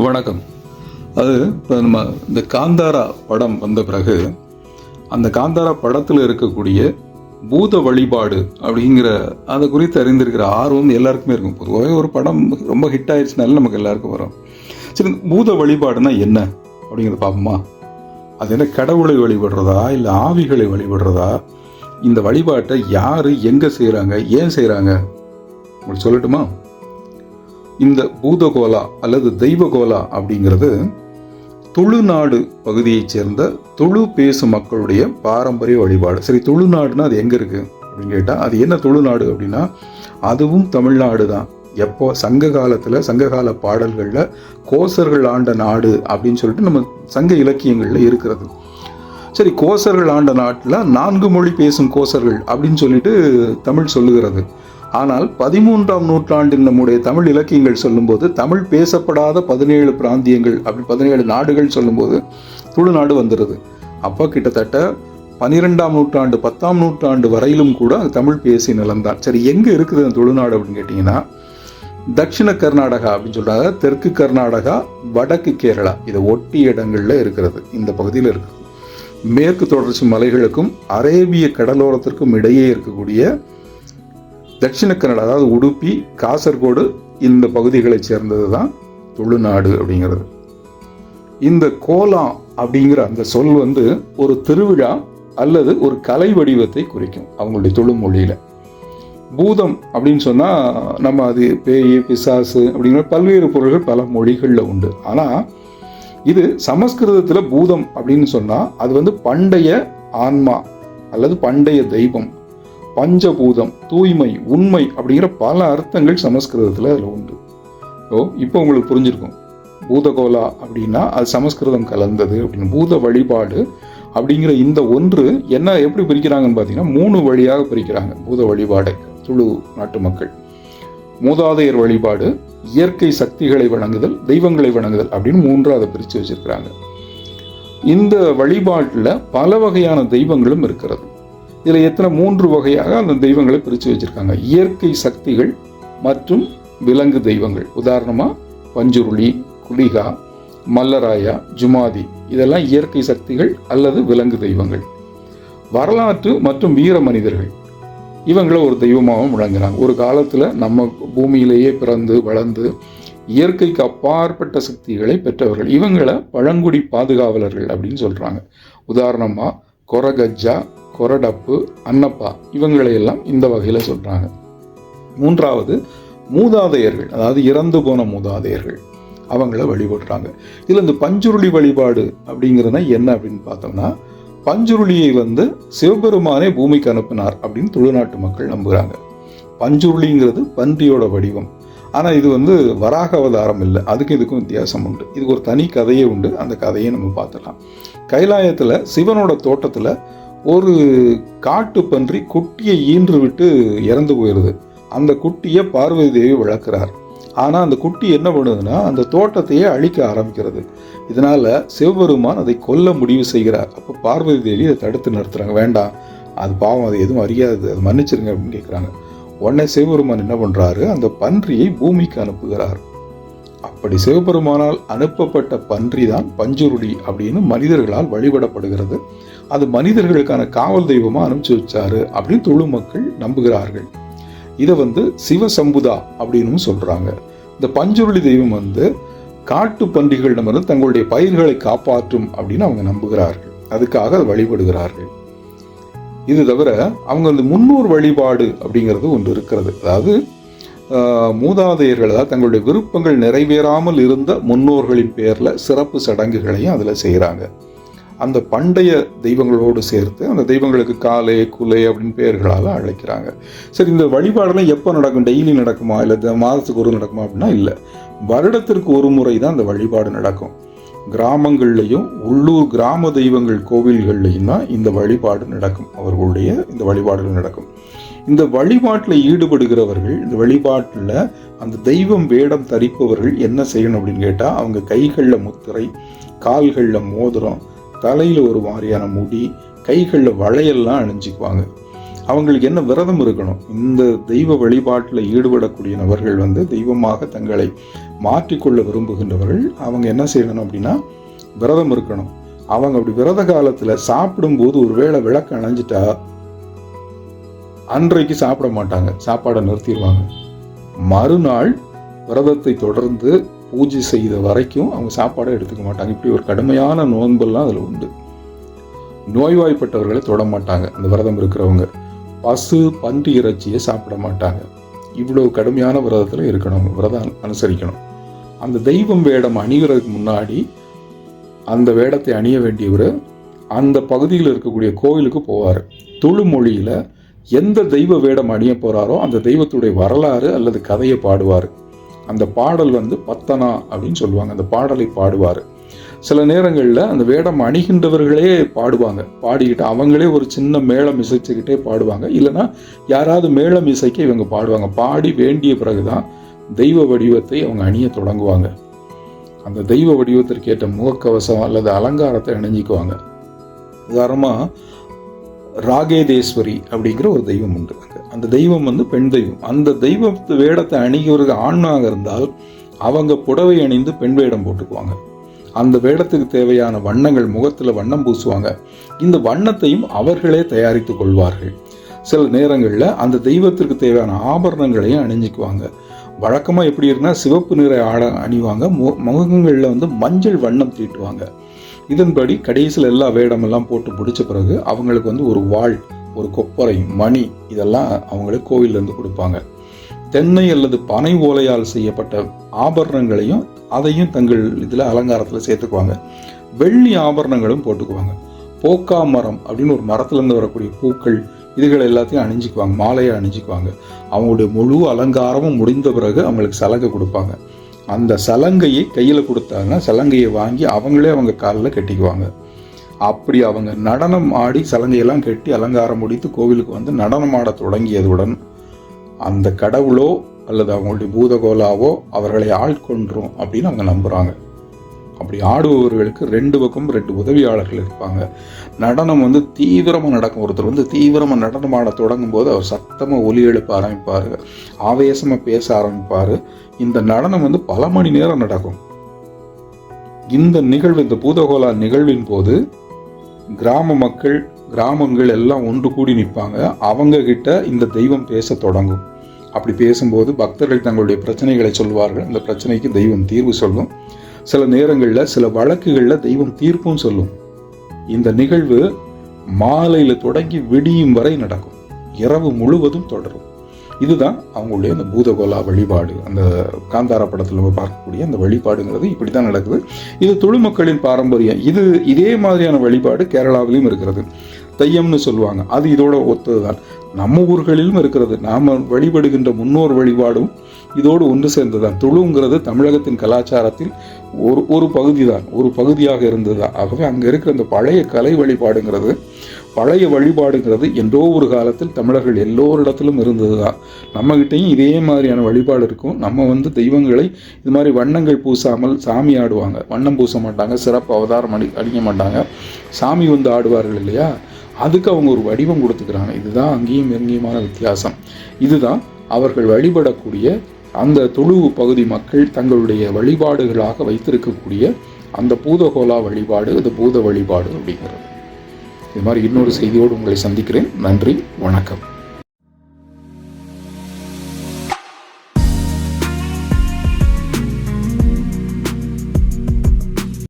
வணக்கம். அது இப்போ நம்ம இந்த காந்தாரா படம் வந்த பிறகு அந்த காந்தாரா படத்தில் இருக்கக்கூடிய பூத வழிபாடு அப்படிங்கிற அதை குறித்து அறிந்திருக்கிற ஆர்வம் எல்லாருக்குமே இருக்கும். பொதுவாகவே ஒரு படம் ரொம்ப ஹிட் ஆயிடுச்சுனால நமக்கு எல்லாருக்கும் வரும். சரி, பூத வழிபாடுனா என்ன அப்படிங்கிறத பார்ப்போமா? அது என்ன, கடவுளை வழிபடுறதா இல்லை ஆவிகளை வழிபடுறதா? இந்த வழிபாட்டை யார் எங்கே செய்கிறாங்க, ஏன் செய்கிறாங்க உங்களுக்கு சொல்லட்டுமா? இந்த பூதகோலா அல்லது தெய்வகோலா அப்படிங்கிறது துளுநாடு பகுதியைச் சேர்ந்த துளு பேசும் மக்களுடைய பாரம்பரிய வழிபாடு. சரி, துளுநாடுனா அது எங்கே இருக்குது அப்படின்னு கேட்டால், அது என்ன துளுநாடு அப்படின்னா அதுவும் தமிழ்நாடு தான். எப்போ சங்ககால பாடல்களில் கோசர்கள் ஆண்ட நாடு அப்படின்னு சொல்லிட்டு நம்ம சங்க இலக்கியங்களில் இருக்கிறது. சரி, கோசர்கள் ஆண்ட நாட்டில் 4 மொழி பேசும் கோசர்கள் அப்படின்னு சொல்லிட்டு தமிழ் சொல்லுகிறது. ஆனால் 13ஆம் நூற்றாண்டில் நம்முடைய தமிழ் இலக்கியங்கள் சொல்லும்போது தமிழ் பேசப்படாத 17 பிராந்தியங்கள், அப்படி 17 நாடுகள் சொல்லும்போது துளுநாடு வந்துடுது. அப்போ கிட்டத்தட்ட 12ஆம் நூற்றாண்டு 10ஆம் நூற்றாண்டு வரையிலும் கூட தமிழ் பேசிய நிலம்தான். சரி, எங்கே இருக்குது அந்த துளுநாடு அப்படின்னு கேட்டிங்கன்னா, தட்சிண கர்நாடகா அப்படின்னு சொல்கிறாங்க, தெற்கு கர்நாடகா, வடக்கு கேரளா, இதை ஒட்டிய இடங்களில் இருக்கிறது. இந்த பகுதியில் இருக்குது. மேற்கு தொடர்ச்சி மலைகளுக்கும் அரேபிய கடலோரத்திற்கும் இடையே இருக்கக்கூடிய தட்சிண கன்னடா, அதாவது உடுப்பி, காசர்கோடு, இந்த பகுதிகளை சேர்ந்தது தான் துளுநாடு அப்படிங்கிறது. இந்த கோலா அப்படிங்கிற அந்த சொல் ஒரு திருவிழா அல்லது ஒரு கலை வடிவத்தை குறிக்கும் அவங்களுடைய துளு மொழியில. பூதம் அப்படின்னு சொன்னா நம்ம அது பேய், பிசாசு அப்படிங்கிற பல்வேறு பொருள்கள் பல மொழிகளில் உண்டு. ஆனால் இது சமஸ்கிருதத்தில் பூதம் அப்படின்னு சொன்னா அது பண்டைய ஆன்மா அல்லது பண்டைய தெய்வம், பஞ்சபூதம், தூய்மை, உண்மை அப்படிங்கிற பல அர்த்தங்கள் சமஸ்கிருதத்தில் அதில் உண்டு. இப்போ உங்களுக்கு புரிஞ்சிருக்கும், பூதகோலா அப்படின்னா அது சமஸ்கிருதம் கலந்தது அப்படின்னு. பூத வழிபாடு அப்படிங்கிற இந்த ஒன்று என்ன எப்படி பிரிக்கிறாங்கன்னு பார்த்தீங்கன்னா 3 வழியாக பிரிக்கிறாங்க பூத வழிபாடை துளு நாட்டு மக்கள். மூதாதையர் வழிபாடு, இயற்கை சக்திகளை வணங்குதல், தெய்வங்களை வணங்குதல் அப்படின்னு 3 அதை பிரித்து வச்சிருக்கிறாங்க. இந்த வழிபாட்டில் பல வகையான தெய்வங்களும் இருக்கிறது. இதில் எத்தனை 3 வகையாக அந்த தெய்வங்களை பிரித்து வச்சிருக்காங்க. இயற்கை சக்திகள் மற்றும் விலங்கு தெய்வங்கள். உதாரணமாக பஞ்சுருளி, குளிகா, மல்லராயா, ஜுமாதி, இதெல்லாம் இயற்கை சக்திகள் அல்லது விலங்கு தெய்வங்கள். வரலாற்று மற்றும் வீர மனிதர்கள், இவங்களை ஒரு தெய்வமாகவும் விளங்குறாங்க. ஒரு காலத்தில் நம்ம பூமியிலேயே பிறந்து வளர்ந்து இயற்கைக்கு அப்பாற்பட்ட சக்திகளை பெற்றவர்கள். இவங்களை பழங்குடி பாதுகாவலர்கள் அப்படின்னு சொல்கிறாங்க. உதாரணமாக கொரகஜ்ஜா, கொரடப்பு, அன்னப்பா, இவங்களையெல்லாம் இந்த வகையில் சொல்கிறாங்க. 3வது மூதாதையர்கள், அதாவது இறந்து போன மூதாதையர்கள், அவங்கள வழிபடுறாங்க. இதில் இந்த பஞ்சுருளி வழிபாடு அப்படிங்கிறதுனா என்ன அப்படின்னு பார்த்தோம்னா, பஞ்சுருளியை சிவபெருமானே பூமிக்கு அனுப்பினார் அப்படின்னு துளுநாட்டு மக்கள் நம்புகிறாங்க. பஞ்சுருளிங்கிறது பன்றியோட வடிவம். ஆனால் இது வராக அவதாரம் இல்லை, அதுக்கு இதுக்கும் வித்தியாசம் உண்டு. இதுக்கு ஒரு தனி கதையே உண்டு. அந்த கதையை நம்ம பார்த்துக்கலாம். கைலாயத்தில் சிவனோட தோட்டத்தில் ஒரு காட்டு பன்றி குட்டியை ஈன்று விட்டு இறந்து போயிடுது. அந்த குட்டியை பார்வதி தேவி வளர்க்கிறார். ஆனால் அந்த குட்டி என்ன பண்ணுதுன்னா அந்த தோட்டத்தையே அழிக்க ஆரம்பிக்கிறது. இதனால சிவபெருமான் அதை கொல்ல முடிவு செய்கிறார். அப்போ பார்வதி தேவி அதை தடுத்து நிறுத்துறாங்க. வேண்டாம், அது பாவம், அது எதுவும் அறியாது, அது மன்னிச்சிருங்க அப்படின்னு கேட்குறாங்க. உடனே சிவபெருமான் என்ன பண்றாரு, அந்த பன்றியை பூமிக்கு அனுப்புகிறார். அப்படி சிவபெருமானால் அனுப்பப்பட்ட பன்றி தான் பஞ்சுருளி அப்படின்னு மனிதர்களால் வழிபடப்படுகிறது. அது மனிதர்களுக்கான காவல் தெய்வமா அனுப்பிச்சு வச்சாரு அப்படின்னு துளு மக்கள் நம்புகிறார்கள். இதை சிவசம்புதா அப்படின்னு சொல்றாங்க. இந்த பஞ்சுருளி தெய்வம் காட்டு பன்றிகளிடமிருந்து தங்களுடைய பயிர்களை காப்பாற்றும் அப்படின்னு அவங்க நம்புகிறார்கள். அதுக்காக அதை வழிபடுகிறார்கள். இது தவிர அவங்க முன்னோர் வழிபாடு அப்படிங்கிறது ஒன்று இருக்கிறது. அதாவது மூதாதையர்கள், அதாவது தங்களுடைய விருப்பங்கள் நிறைவேறாமல் இருந்த முன்னோர்களின் பேரில் சிறப்பு சடங்குகளையும் அதில் செய்கிறாங்க. அந்த பண்டைய தெய்வங்களோடு சேர்த்து அந்த தெய்வங்களுக்கு காலே, குலை அப்படின்னு பெயர்களால் அழைக்கிறாங்க. சரி, இந்த வழிபாடெல்லாம் எப்போ நடக்கும்? டெய்லி நடக்குமா இல்லை மாதத்துக்கு ஒரு நடக்குமா அப்படின்னா இல்லை, வருடத்திற்கு ஒரு முறை தான் அந்த வழிபாடு நடக்கும். கிராமங்கள்லையும் உள்ளூர் கிராம தெய்வங்கள் கோவில்கள்லையும் தான் இந்த வழிபாடு நடக்கும். அவர்களுடைய இந்த வழிபாடுகள் நடக்கும். இந்த வழிபாட்டில் ஈடுபடுகிறவர்கள், இந்த வழிபாட்டில் அந்த தெய்வம் வேடம் தரிப்பவர்கள் என்ன செய்யணும் அப்படின்னு கேட்டால், அவங்க கைகளில் முத்திரை, கால்களில் மோதிரம், தலையில் ஒரு மாதிரியான முடி, கைகளில் வளையெல்லாம் அணிஞ்சிக்குவாங்க. அவங்களுக்கு என்ன விரதம் இருக்கணும். இந்த தெய்வ வழிபாட்டில் ஈடுபடக்கூடிய நபர்கள் தெய்வமாக தங்களை மாற்றிக்கொள்ள விரும்புகின்றவர்கள் அவங்க என்ன செய்யணும் அப்படின்னா விரதம் இருக்கணும். அவங்க அப்படி விரத காலத்தில் சாப்பிடும்போது ஒருவேளை விளக்கு அணைஞ்சிட்டா அன்றைக்கு சாப்பிட மாட்டாங்க, சாப்பாடை நிறுத்திடுவாங்க. மறுநாள் விரதத்தை தொடர்ந்து பூஜை செய்த வரைக்கும் அவங்க சாப்பாடை எடுத்துக்க மாட்டாங்க. இப்படி ஒரு கடுமையான நோன்பெல்லாம் அதில் உண்டு. நோய்வாய்ப்பட்டவர்களை தொட மாட்டாங்க. அந்த விரதம் இருக்கிறவங்க பசு பன்றி இறைச்சியை சாப்பிட மாட்டாங்க. இவ்வளவு கடுமையான விரதத்தில் இருக்கணும், விரதம் அனுசரிக்கணும். அந்த தெய்வம் வேடம் அணிகிறதுக்கு முன்னாடி அந்த வேடத்தை அணிய வேண்டியவர் அந்த பகுதியில் இருக்கக்கூடிய கோயிலுக்கு போவார். துளு மொழியில் எந்த தெய்வ வேடம் அணிய போகிறாரோ அந்த தெய்வத்துடைய வரலாறு அல்லது கதையை பாடுவார். அந்த பாடல் பத்தனா அப்படின்னு சொல்லுவாங்க. அந்த பாடலை பாடுவார். சில நேரங்களில் அந்த வேடம் அணிகின்றவர்களே பாடுவாங்க. பாடிக்கிட்டு அவங்களே ஒரு சின்ன மேளம் இசைச்சுக்கிட்டே பாடுவாங்க. இல்லைன்னா யாராவது மேளம் இசைக்க இவங்க பாடுவாங்க. பாடி வேண்டிய பிறகுதான் தெய்வ வடிவத்தை அவங்க அணிய தொடங்குவாங்க. அந்த தெய்வ வடிவத்திற்கு ஏற்ற முகக்கவசம் அல்லது அலங்காரத்தை அணிஞ்சிக்குவாங்க. உதாரணமாக ராகேதேஸ்வரி அப்படிங்கிற ஒரு தெய்வம் உண்டு. அந்த தெய்வம் பெண் தெய்வம். அந்த தெய்வத்து வேடத்தை அணிகிறவர்கள் ஆணாக இருந்தால் அவங்க புடவை அணிந்து பெண் வேடம் போட்டுக்குவாங்க. அந்த வேடத்துக்கு தேவையான வண்ணங்கள், முகத்தில் வண்ணம் பூசுவாங்க. இந்த வண்ணத்தையும் அவர்களே தயாரித்து கொள்வார்கள். சில நேரங்களில் அந்த தெய்வத்திற்கு தேவையான ஆபரணங்களையும் அணிஞ்சிக்குவாங்க. வழக்கமாக எப்படி இருந்தால் சிவப்பு நிற ஆடை அணிவாங்க. முகங்களில் மஞ்சள் வண்ணம் தீட்டுவாங்க. இதன்படி கடைசியில் எல்லா வேடமெல்லாம் போட்டு பிடிச்ச பிறகு அவங்களுக்கு ஒரு வாள், ஒரு கொப்பரை, மணி இதெல்லாம் அவங்களுக்கு கோவிலிருந்து கொடுப்பாங்க. தென்னை அல்லது பனை ஓலையால் செய்யப்பட்ட ஆபரணங்களையும் அதையும் தங்கள் இதில் அலங்காரத்தில் சேர்த்துக்குவாங்க. வெள்ளி ஆபரணங்களும் போட்டுக்குவாங்க. போக்கா மரம் அப்படின்னு ஒரு மரத்துலேருந்து வரக்கூடிய பூக்கள் இதுகள் எல்லாத்தையும் அணிஞ்சிக்குவாங்க. மாலையை அணிஞ்சிக்குவாங்க. அவங்களுடைய முழு அலங்காரமும் முடிந்த பிறகு அவங்களுக்கு சலங்கை கொடுப்பாங்க. அந்த சலங்கையை கையில் கொடுத்தாங்க. சலங்கையை வாங்கி அவங்களே அவங்க காலில் கட்டிக்குவாங்க. அப்படி அவங்க நடனம் ஆடி சலங்கையெல்லாம் கட்டி அலங்காரம் முடித்து கோவிலுக்கு நடனம் ஆட தொடங்கியதுடன் அந்த கடவுளோ அல்லது அவங்களுடைய பூதகோலாவோ அவர்களை ஆட்கொன்றும் அப்படின்னு அவங்க நம்புகிறாங்க. அப்படி ஆடுபவர்களுக்கு 2 பக்கம் 2 உதவியாளர்கள் இருப்பாங்க. நடனம் தீவிரமாக நடக்கும். ஒருத்தர் தீவிரமாக நடனம் ஆட தொடங்கும் போது அவர் சத்தமாக ஒலி எழுப்ப ஆரம்பிப்பார், ஆவேசமாக பேச ஆரம்பிப்பார். இந்த நடனம் பல மணி நேரம் நடக்கும். இந்த நிகழ்வு, இந்த பூதகோலா நிகழ்வின் போது கிராம மக்கள், கிராமங்கள் எல்லாம் ஒன்று கூடி நிற்பாங்க. அவங்க கிட்ட இந்த தெய்வம் பேச தொடங்கும். அப்படி பேசும்போது பக்தர்கள் தங்களுடைய பிரச்சனைகளை சொல்வார்கள். அந்த பிரச்சனைக்கு தெய்வம் தீர்வு சொல்லும். சில நேரங்களில் சில வழக்குகளில் தெய்வம் தீர்ப்பும் சொல்லும். இந்த நிகழ்வு மாலையில் தொடங்கி விடியும் வரை நடக்கும். இரவு முழுவதும் தொடரும். இதுதான் அவங்களுடைய அந்த பூதகோலா வழிபாடு. அந்த காந்தாரா படத்தில் நம்ம பார்க்கக்கூடிய அந்த வழிபாடுங்கிறது இப்படி தான் நடக்குது. இது துளு மக்களின் பாரம்பரியம். இதே மாதிரியான வழிபாடு கேரளாவிலையும் இருக்கிறது. தெய்யம்னு சொல்லுவாங்க. அது இதோட ஒத்ததுதான். நம்ம ஊர்களிலும் இருக்கிறது. நாம் வழிபடுகின்ற முன்னோர் வழிபாடும் இதோடு ஒன்று சேர்ந்ததுதான். துளுங்கிறது தமிழகத்தின் கலாச்சாரத்தில் ஒரு பகுதி தான், ஒரு பகுதியாக இருந்ததுதான். ஆகவே அங்கே இருக்கிற அந்த பழைய கலை வழிபாடுங்கிறது, பழைய வழிபாடுங்கிறது என்றோ ஒரு காலத்தில் தமிழர்கள் எல்லோரிடத்திலும் இருந்தது தான். நம்மகிட்டையும் இதே மாதிரியான வழிபாடு இருக்கும். நம்ம தெய்வங்களை இது மாதிரி வண்ணங்கள் பூசாமல் சாமி ஆடுவாங்க. வண்ணம் பூச மாட்டாங்க, சிறப்பு அவதாரம் அடிக்க மாட்டாங்க. சாமி ஆடுவார்கள் இல்லையா, அதுக்கு அவங்க ஒரு வடிவம் கொடுத்துக்கிறாங்க. இதுதான் அங்கேயும் இங்கேயுமான வித்தியாசம். இதுதான் அவர்கள் வழிபடக்கூடிய அந்த துளு பகுதி மக்கள் தங்களுடைய வழிபாடுகளாக வைத்திருக்கக்கூடிய அந்த பூதகோலா வழிபாடு, அது பூத வழிபாடு அப்படிங்கிறது. இது மாதிரி இன்னொரு செய்தியோடு உங்களை சந்திக்கிறேன். நன்றி, வணக்கம்.